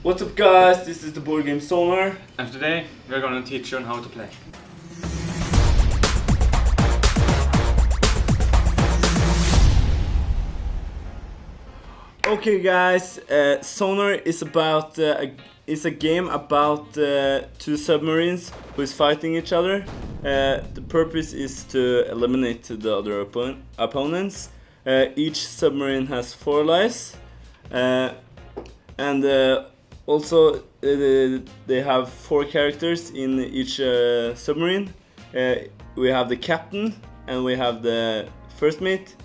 What's up guys, this is the board game Sonar. And today we're gonna teach you on how to play. Okay guys, Sonar is about is a game about two submarines who is fighting each other. The purpose is to eliminate the other opponents. Each submarine has 4 lives, and also they have 4 characters in each submarine. We have the captain, and we have the first mate,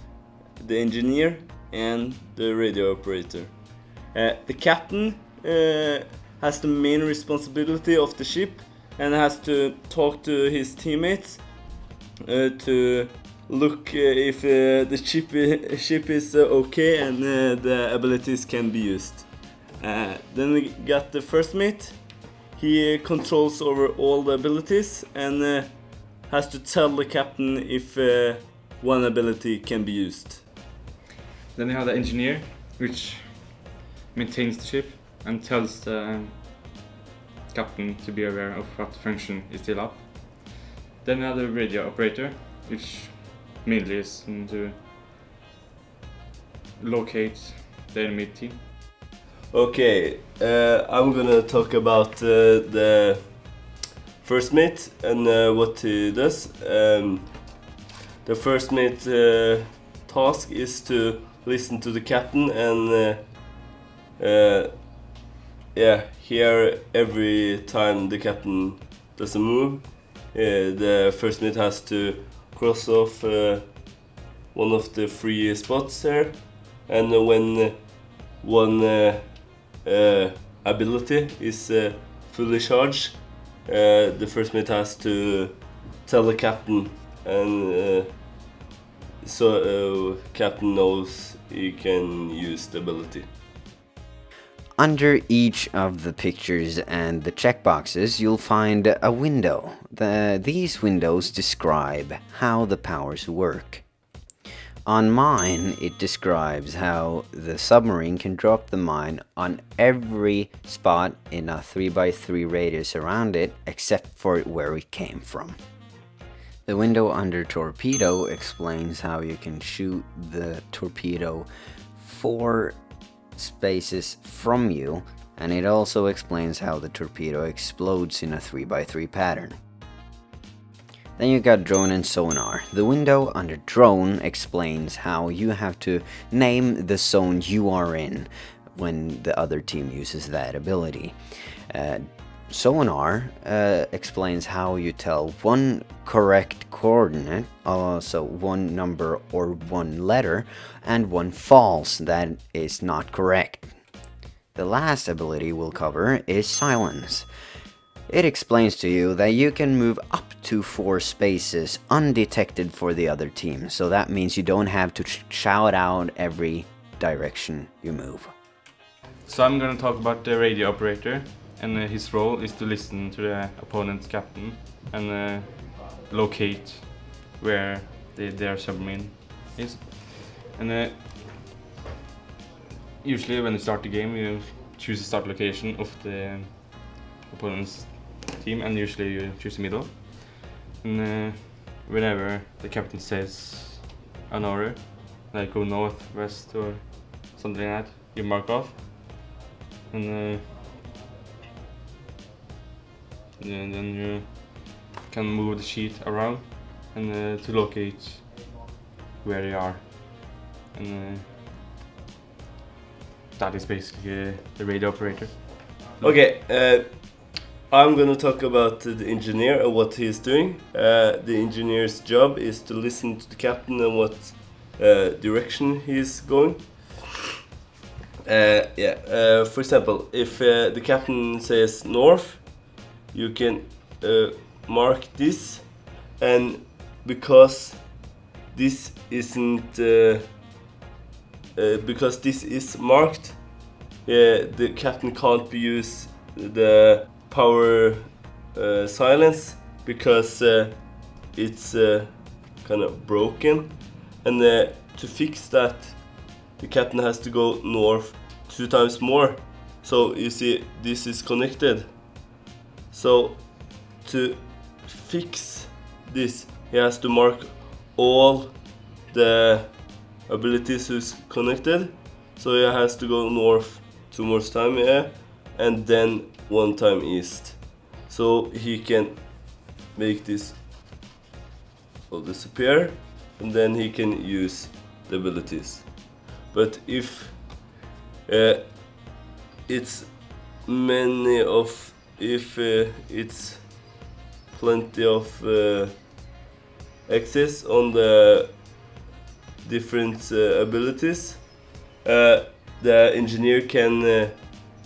the engineer, and the radio operator. The captain has the main responsibility of the ship and has to talk to his teammates to look if the ship is okay and the abilities can be used. Then we got the first mate. He controls over all the abilities and has to tell the captain if one ability can be used. Then you have the engineer, which maintains the ship and tells the captain to be aware of what function is still up. Then we have the radio operator, which mainly is to locate the enemy team. Okay, I'm gonna talk about the first mate and what he does. The first mate task is to listen to the captain and hear every time the captain does a move. The first mate has to cross off one of the 3 spots here, and when one ability is fully charged, the first mate has to tell the captain, and so captain knows he can use the ability. Under each of the pictures and the checkboxes, you'll find a window. These windows describe how the powers work. On mine, it describes how the submarine can drop the mine on every spot in a 3x3 radius around it, except for where it came from. The window under torpedo explains how you can shoot the torpedo 4 spaces from you, and it also explains how the torpedo explodes in a 3x3 pattern. Then you got drone and sonar. The window under drone explains how you have to name the zone you are in when the other team uses that ability. Sonar explains how you tell one correct coordinate, also one number or one letter, and one false that is not correct. The last ability we'll cover is silence. It explains to you that you can move up to 4 spaces undetected for the other team, so that means you don't have to shout out every direction you move. So I'm gonna talk about the radio operator, and his role is to listen to the opponent's captain and locate where their submarine is. And usually when you start the game, you choose the start location of the opponent's team, and usually you choose the middle. And whenever the captain says an order, like go north, west, or something like that, you mark off. And then you can move the sheet around and to locate where they are. And that is basically the radio operator. Okay, I'm gonna talk about the engineer and what he's doing. The engineer's job is to listen to the captain and what direction he's going. For example, if the captain says north, you can mark this, and because this isn't because this is marked, the captain can't use the power silence because it's kind of broken, and to fix that the captain has to go north 2 times more. So you see this is connected. So to fix this, he has to mark all the abilities who's connected. So he has to go north 2 more times, yeah, and then 1 time east. So he can make this all disappear, and then he can use the abilities. But if it's plenty of access on the different abilities, the engineer can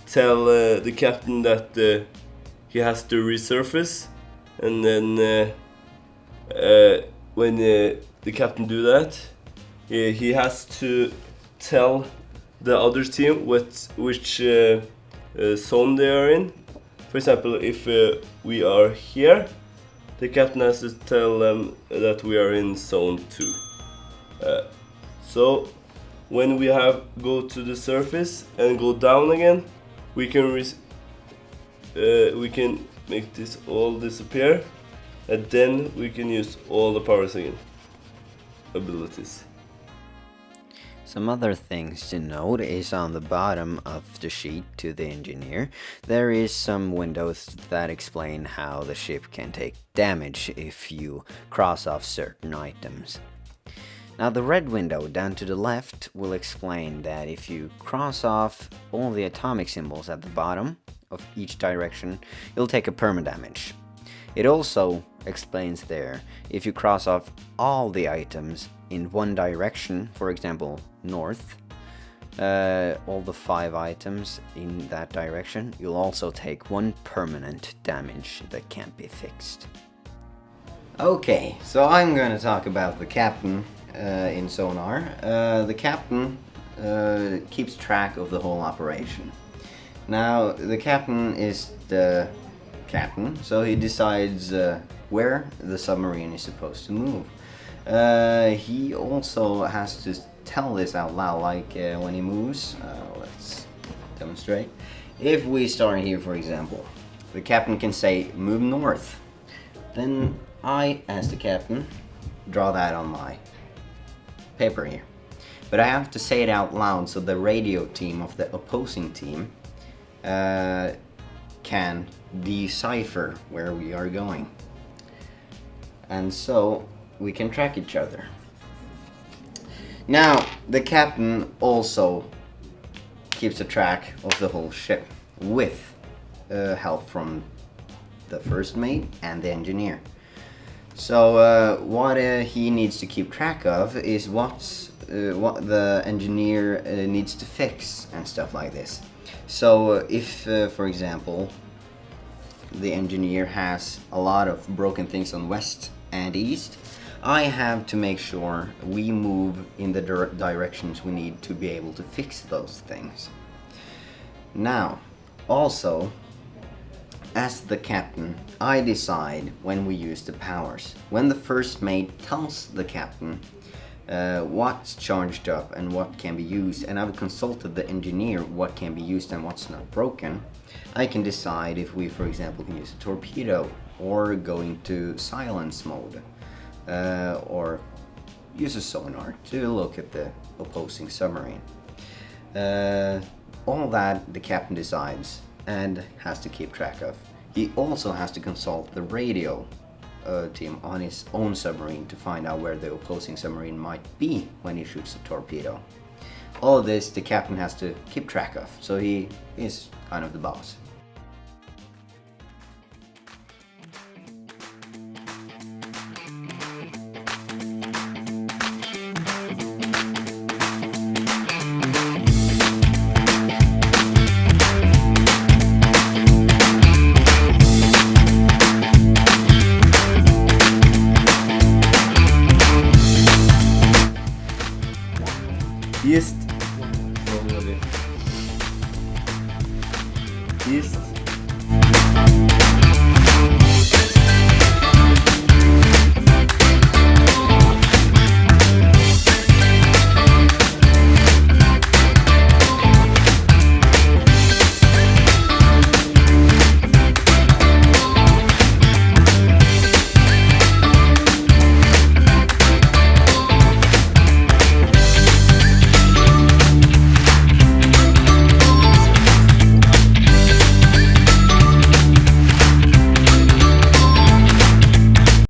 tell the captain that he has to resurface, and then when the captain do that, he has to tell the other team which zone they are in. For example, if we are here, the captain has to tell them that we are in zone 2. So when we go to the surface and go down again, we can make this all disappear, and then we can use all the powers again, abilities. Some other things to note is on the bottom of the sheet to the engineer, there is some windows that explain how the ship can take damage if you cross off certain items. Now the red window down to the left will explain that if you cross off all the atomic symbols at the bottom of each direction, you'll take a permadamage. It also explains there, if you cross off all the items in one direction, for example north, all the 5 items in that direction, you'll also take 1 permanent damage that can't be fixed. Okay, so I'm going to talk about the captain in Sonar. The captain keeps track of the whole operation. Now, the captain is the captain, so he decides where the submarine is supposed to move. He also has to tell this out loud, like when he moves. Let's demonstrate. If we start here, for example, the captain can say move north. Then I, as the captain, draw that on my paper here. But I have to say it out loud so the radio team of the opposing team can decipher where we are going. And so we can track each other. Now, the captain also keeps a track of the whole ship with help from the first mate and the engineer. So what he needs to keep track of is what the engineer needs to fix and stuff like this. So if, for example, the engineer has a lot of broken things on west and east, I have to make sure we move in the directions we need to be able to fix those things. Now, also, as the captain, I decide when we use the powers. When the first mate tells the captain what's charged up and what can be used, and I've consulted the engineer what can be used and what's not broken, I can decide if we, for example, can use a torpedo or go into silence mode, or use a sonar to look at the opposing submarine. All that the captain decides and has to keep track of. He also has to consult the radio team on his own submarine to find out where the opposing submarine might be when he shoots a torpedo. All of this the captain has to keep track of, so he is kind of the boss. East. East.